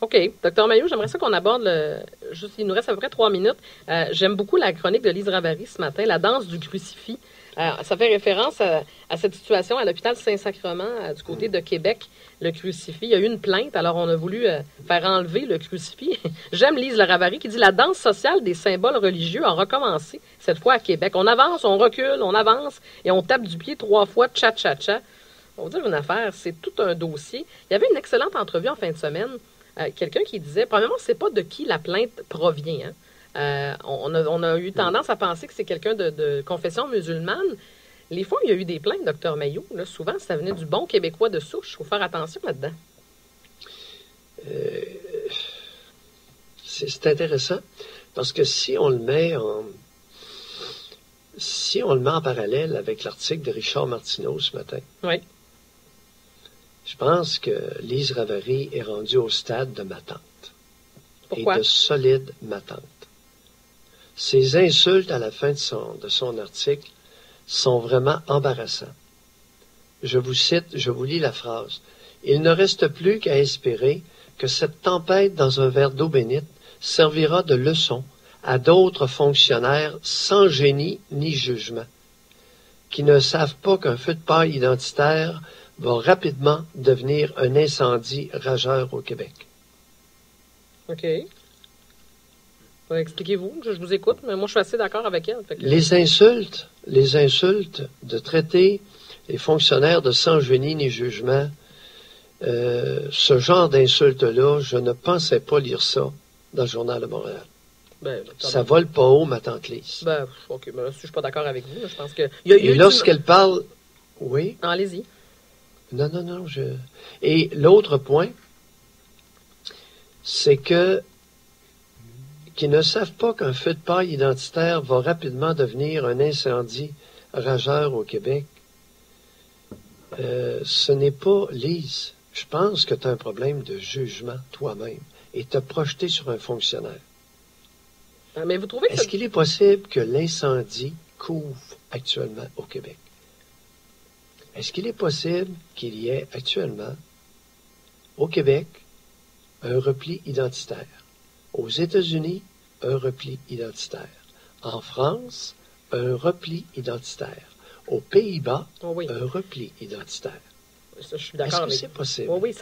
OK. Docteur Mailloux, j'aimerais ça qu'on aborde juste, il nous reste à peu près 3 minutes. J'aime beaucoup la chronique de Lise Ravary ce matin, la danse du crucifix. Ça fait référence à cette situation à l'hôpital Saint-Sacrement, du côté de Québec, le crucifix. Il y a eu une plainte, alors on a voulu faire enlever le crucifix. J'aime Lise Ravary qui dit « La danse sociale des symboles religieux a recommencé, cette fois à Québec. On avance, on recule, on avance, et on tape du pied 3 fois, tcha-tcha-tcha. » On va vous dire une affaire, c'est tout un dossier. Il y avait une excellente entrevue en fin de semaine. Quelqu'un qui disait, premièrement, c'est pas de qui la plainte provient. On a eu tendance à penser que c'est quelqu'un de confession musulmane. Les fois où il y a eu des plaintes, Dr Mailloux, là, souvent, ça venait du bon Québécois de souche. Il faut faire attention là-dedans. C'est intéressant, parce que si on le met en parallèle avec l'article de Richard Martineau ce matin, oui. Je pense que Lise Ravary est rendue au stade de ma tante. Pourquoi? Et de solide ma tante. Ses insultes à la fin de son article sont vraiment embarrassants. Je vous cite, je vous lis la phrase. « Il ne reste plus qu'à espérer que cette tempête dans un verre d'eau bénite servira de leçon à d'autres fonctionnaires sans génie ni jugement, qui ne savent pas qu'un feu de paille identitaire va rapidement devenir un incendie rageur au Québec. » OK. Expliquez-vous, je vous écoute, mais moi je suis assez d'accord avec elle. Les insultes de traiter les fonctionnaires de sans génie ni jugement, ce genre d'insultes-là, je ne pensais pas lire ça dans le Journal de Montréal. Ça vole pas haut, ma tante Lise. OK, mais là, je suis pas d'accord avec vous. Je pense que... Et lorsqu'elle parle... Oui? Allez-y. Non. Et l'autre point, c'est qu'ils ne savent pas qu'un feu de paille identitaire va rapidement devenir un incendie rageur au Québec. Ce n'est pas, Lise, je pense que tu as un problème de jugement toi-même et te projeter sur un fonctionnaire. Mais vous trouvez que Est-ce qu'il est possible que l'incendie couvre actuellement au Québec? Est-ce qu'il est possible qu'il y ait actuellement au Québec un repli identitaire? Aux États-Unis, un repli identitaire. En France, un repli identitaire. Aux Pays-Bas, un repli identitaire. Je suis d'accord. Est-ce que c'est possible? Oui,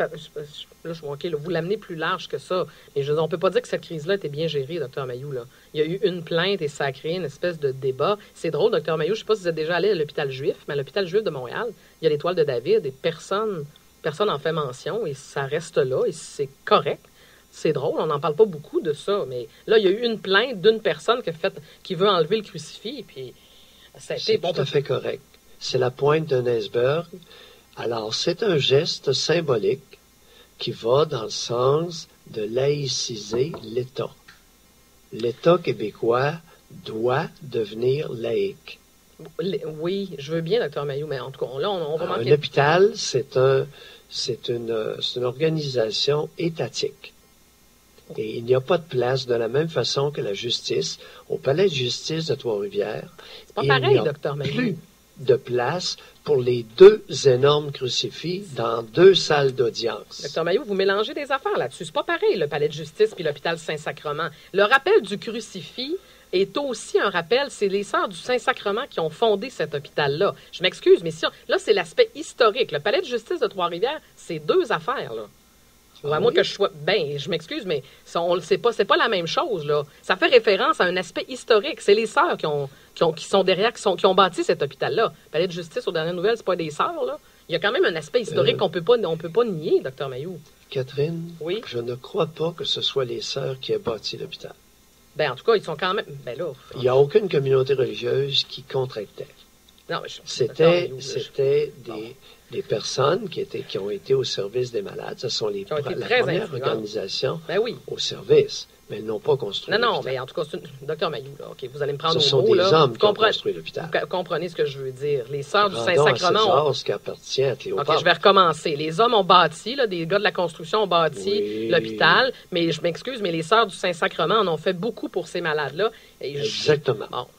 vous l'amenez plus large que ça. Et on ne peut pas dire que cette crise-là était bien gérée, Dr Mailloux. Là. Il y a eu une plainte et ça a créé une espèce de débat. C'est drôle, Dr Mailloux, je ne sais pas si vous êtes déjà allé à l'hôpital juif, mais à l'hôpital juif de Montréal, il y a l'étoile de David et personne en fait mention et ça reste là et c'est correct. C'est drôle, on n'en parle pas beaucoup de ça, mais là, il y a eu une plainte d'une personne qui veut enlever le crucifix. Puis, ça a été tout à fait correct. C'est la pointe d'un iceberg. Alors, c'est un geste symbolique qui va dans le sens de laïciser l'État. L'État québécois doit devenir laïque. Oui, je veux bien, Dr Mailloux, mais en tout cas, là, on va manquer... Un hôpital, c'est une organisation étatique. Et il n'y a pas de place, de la même façon que la justice, au palais de justice de Trois-Rivières. C'est pas pareil, Dr Mailloux. Plus de place pour les 2 énormes crucifix dans 2 salles d'audience. Dr Mailloux, vous mélangez des affaires là-dessus. C'est pas pareil, le palais de justice puis l'hôpital Saint-Sacrement. Le rappel du crucifix est aussi un rappel. C'est les sœurs du Saint-Sacrement qui ont fondé cet hôpital-là. Je m'excuse, mais là, c'est l'aspect historique. Le palais de justice de Trois-Rivières, c'est 2 affaires, là. À moins que je sois... je m'excuse, mais on le sait pas. C'est pas la même chose, là. Ça fait référence à un aspect historique. C'est les sœurs qui sont derrière, qui ont bâti cet hôpital-là. Le palais de justice, aux dernières nouvelles, c'est pas des sœurs, là. Il y a quand même un aspect historique qu'on peut pas nier, Dr Mailloux. Catherine, oui? Je ne crois pas que ce soit les sœurs qui aient bâti l'hôpital. En tout cas, ils sont quand même... Il n'y a aucune communauté religieuse qui contractait. Non, mais c'était des personnes qui ont été au service des malades. Ce sont la première organisation au service. Mais ils n'ont pas construit l'hôpital. Non, mais en tout cas, Dr Mailloux, là, OK, vous allez me prendre au mot. Ce sont des hommes qui ont construit l'hôpital. Vous comprenez ce que je veux dire. Les sœurs du Saint-Sacrement... ce qui appartient à Cléopâtre. OK, je vais recommencer. Les hommes ont bâti, là, des gars de la construction ont bâti l'hôpital, mais je m'excuse, mais les sœurs du Saint-Sacrement en ont fait beaucoup pour ces malades-là. Exactement. Alors,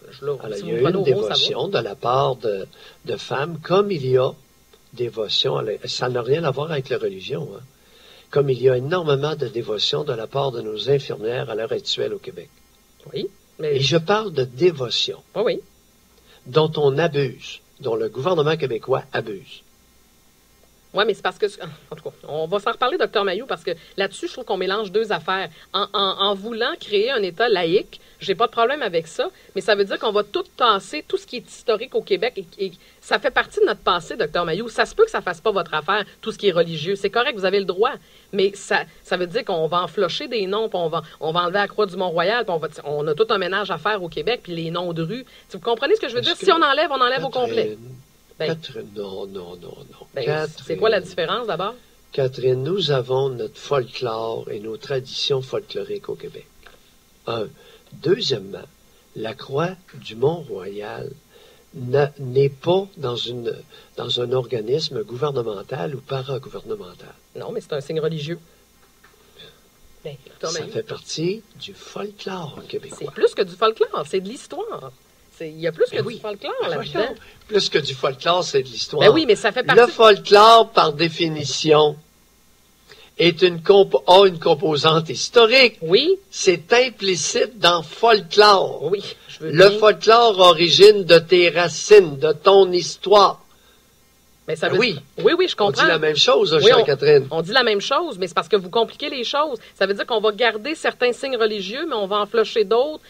il y a eu une dévotion de la part de femmes, comme il y a dévotion. Ça n'a rien à voir avec la religion. Hein. comme il y a énormément de dévotion de la part de nos infirmières à l'heure actuelle au Québec. Oui, mais... Et je parle de dévotion Oui. dont on abuse, dont le gouvernement québécois abuse. Oui, mais c'est parce que... En tout cas, on va s'en reparler, Dr Mailloux, parce que là-dessus, je trouve qu'on mélange deux affaires. En voulant créer un État laïque, j'ai pas de problème avec ça, mais ça veut dire qu'on va tout tasser, tout ce qui est historique au Québec, et ça fait partie de notre passé, Dr Mailloux. Ça se peut que ça fasse pas votre affaire, tout ce qui est religieux. C'est correct, vous avez le droit, mais ça veut dire qu'on va enflocher des noms, puis on va enlever la croix du Mont-Royal, puis on a tout un ménage à faire au Québec, puis les noms de rues. Vous comprenez ce que je veux dire? Si on enlève au complet. Catherine, non. C'est quoi la différence d'abord? Catherine, nous avons notre folklore et nos traditions folkloriques au Québec. Un. Deuxièmement, la croix du Mont-Royal n'est pas dans un organisme gouvernemental ou paragouvernemental. Non, mais c'est un signe religieux. Ça fait partie du folklore québécois. C'est plus que du folklore, c'est de l'histoire. Il y a plus que du folklore là-dedans. Plus que du folklore, c'est de l'histoire. Ben oui, mais ça fait partie... Le folklore, par définition, a une composante historique. Oui. C'est implicite dans folklore. Oui, Le folklore origine de tes racines, de ton histoire. Mais ça veut dire... Oui, je comprends. On dit la même chose, chère Catherine. On dit la même chose, mais c'est parce que vous compliquez les choses. Ça veut dire qu'on va garder certains signes religieux, mais on va en flusher d'autres.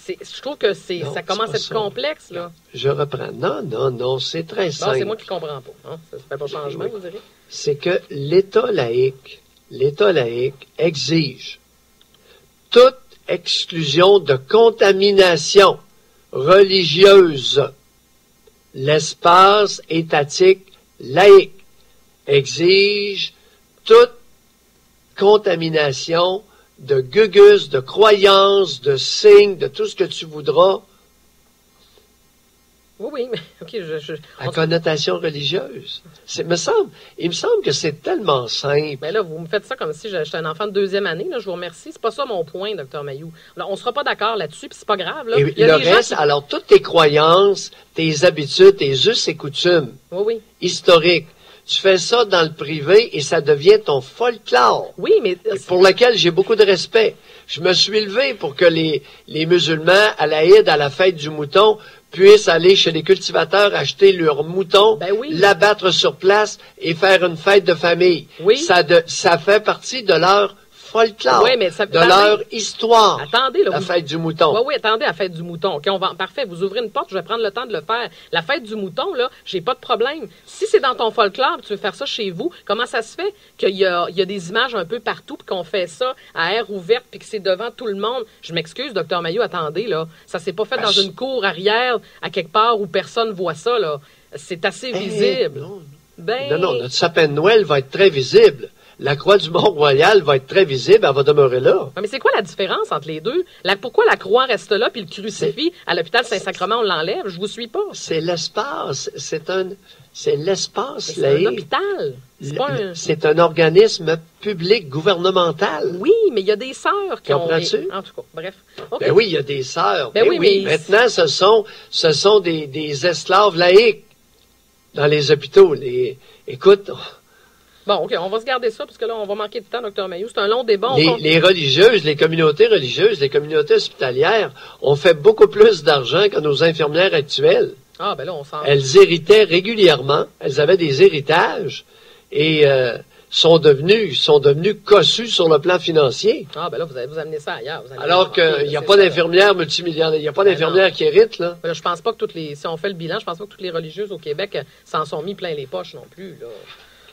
Je trouve que ça commence à être complexe, là. Je reprends. Non, c'est très simple. Non, c'est moi qui ne comprends pas. Hein? Ça ne fait pas changement, vous direz? C'est que l'État laïque exige toute exclusion de contamination religieuse. L'espace étatique laïque exige toute contamination de gugus, de croyances, de signes, de tout ce que tu voudras. Oui, mais OK, à connotation religieuse. Il me semble que c'est tellement simple. Mais là, vous me faites ça comme si j'étais un enfant de deuxième année. Là, je vous remercie. C'est pas ça mon point, Dr Mailloux. Là, on sera pas d'accord là-dessus, puis c'est pas grave. Là. Et le reste, alors, toutes tes croyances, tes habitudes, tes us et coutumes historiques, tu fais ça dans le privé et ça devient ton folklore. Oui, mais... Pour lequel j'ai beaucoup de respect. Je me suis levé pour que les musulmans, à l'Aïd, à la fête du mouton, puissent aller chez les cultivateurs, acheter leurs moutons, l'abattre sur place et faire une fête de famille. Oui. Ça fait partie de leur folklore, leur histoire, attendez, là, la fête du mouton. Oui, attendez, la fête du mouton. OK, parfait, vous ouvrez une porte, je vais prendre le temps de le faire. La fête du mouton, là, j'ai pas de problème. Si c'est dans ton folklore, tu veux faire ça chez vous, comment ça se fait qu'il y a des images un peu partout, puis qu'on fait ça à air ouverte, puis que c'est devant tout le monde? Je m'excuse, Dr Mailloux, attendez, là. Ça s'est pas fait dans une cour arrière, à quelque part où personne voit ça, là. C'est assez visible. Non, notre sapin de Noël va être très visible. La croix du Mont-Royal va être très visible, elle va demeurer là. Mais c'est quoi la différence entre les deux? Pourquoi la croix reste là, puis le crucifix à l'hôpital Saint-Sacrement, on l'enlève? Je vous suis pas. C'est l'espace. C'est l'espace laïque. C'est un hôpital. C'est un organisme public, gouvernemental. Oui, mais il y a des sœurs qui Comprends-tu? En tout cas, bref. Okay. Ben oui, il y a des sœurs. Ben oui, mais... Maintenant, ce sont des esclaves laïques dans les hôpitaux. Écoute... Bon, OK, on va se garder ça, parce que là, on va manquer de temps, Dr Mailloux. C'est un long débat. Les religieuses, les communautés religieuses, les communautés hospitalières ont fait beaucoup plus d'argent que nos infirmières actuelles. Ah, ben là, on s'en... Elles héritaient régulièrement, elles avaient des héritages et sont devenues cossues sur le plan financier. Ah, ben là, vous allez vous amener ça ailleurs. Alors qu'il n'y a pas d'infirmières multimillionnaires, il n'y a pas d'infirmières qui héritent, là. Ben là. Je pense pas que si on fait le bilan, je pense pas que toutes les religieuses au Québec s'en sont mis plein les poches non plus, là.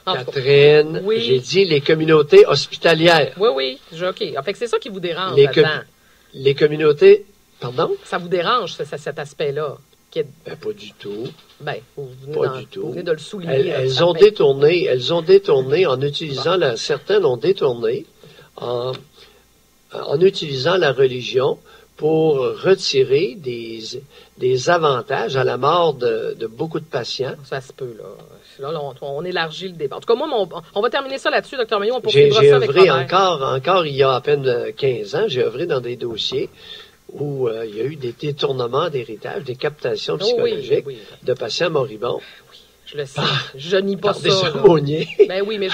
Catherine, j'ai dit les communautés hospitalières. Oui, OK. En fait, c'est ça qui vous dérange là-dedans. Les communautés... Pardon? Ça vous dérange, cet aspect-là? Pas du tout. Vous venez de le souligner. Elles ont détourné en utilisant certaines ont détourné en utilisant la religion pour retirer des avantages à la mort de beaucoup de patients. Ça se peut, là. Là, on élargit le débat. En tout cas, moi, on va terminer ça là-dessus, Dr Mailloux. On poursuivra ça avec Robert. Encore il y a à peine 15 ans, j'ai œuvré dans des dossiers où il y a eu des détournements d'héritage, des captations psychologiques de patients moribonds. Je le sais. Je nie pas Gardez ça. ça, Monnier. Ben oui, mais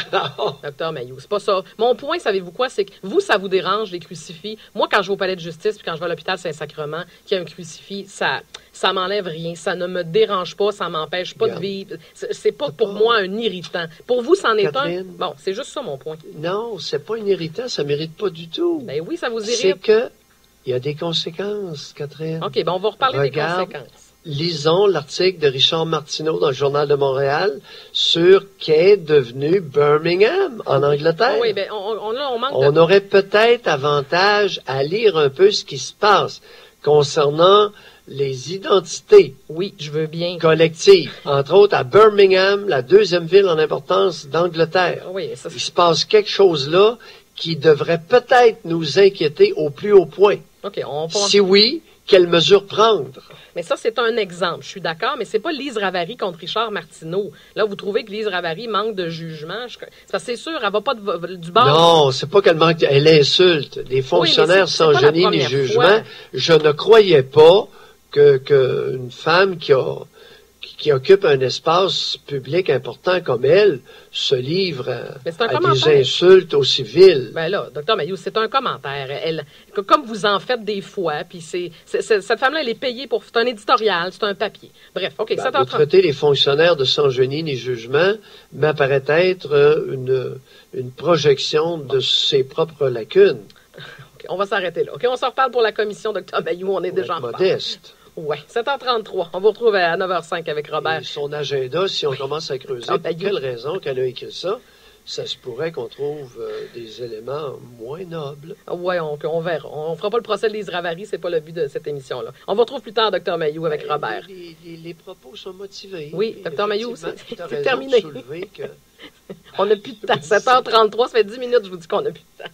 docteur Mailloux, c'est pas ça. Mon point, savez-vous quoi? C'est que vous, ça vous dérange, les crucifix. Moi, quand je vais au palais de justice puis quand je vais à l'hôpital Saint-Sacrement, qu'il y a un crucifix, ça m'enlève rien. Ça ne me dérange pas, ça m'empêche pas de vivre. C'est pas pour moi un irritant. Pour vous, c'en est un. Bon, c'est juste ça mon point. Non, c'est pas un irritant, ça mérite pas du tout. Ben oui, ça vous irrite. C'est que il y a des conséquences, Catherine. OK, ben on va reparler des conséquences. Lisons l'article de Richard Martineau dans le Journal de Montréal sur qu'est devenu Birmingham en Angleterre. Oui, bien, on manque on aurait peut-être avantage à lire un peu ce qui se passe concernant les identités oui, je veux bien. collectives. Entre autres, à Birmingham, la deuxième ville en importance d'Angleterre. Oui, il se passe quelque chose là qui devrait peut-être nous inquiéter au plus haut point. OK, Si oui, quelles mesures prendre? Mais ça, c'est un exemple. Je suis d'accord, mais c'est pas Lise Ravary contre Richard Martineau. Là, vous trouvez que Lise Ravary manque de jugement? C'est sûr, elle va pas du bord. Non, c'est pas qu'elle manque. Elle insulte des fonctionnaires sans génie ni jugement. Je ne croyais pas qu'une femme qui occupe un espace public important comme elle se livre à des insultes aux civils. Ben là, docteur Mailloux, c'est un commentaire. Comme vous en faites des fois, puis cette femme-là, elle est payée pour... C'est un éditorial, c'est un papier. Bref, OK, de traiter les fonctionnaires de sans génie ni jugement m'apparaît être une projection de ses propres lacunes. OK, on va s'arrêter là. OK, on s'en reparle pour la commission, docteur Mailloux, on est déjà en modeste. Oui, 7h33. On vous retrouve à 9h05 avec Robert. Et son agenda, si on commence à creuser, pour quelle raison qu'elle a écrit ça, ça se pourrait qu'on trouve des éléments moins nobles. Oui, on verra. On ne fera pas le procès de Lise Ravary, c'est pas le but de cette émission-là. On vous retrouve plus tard, Dr Mailloux, avec Robert. Les propos sont motivés. Oui, Dr Mailloux, c'est terminé. On n'a plus de temps. 7h33, ça fait 10 minutes, je vous dis qu'on n'a plus de temps.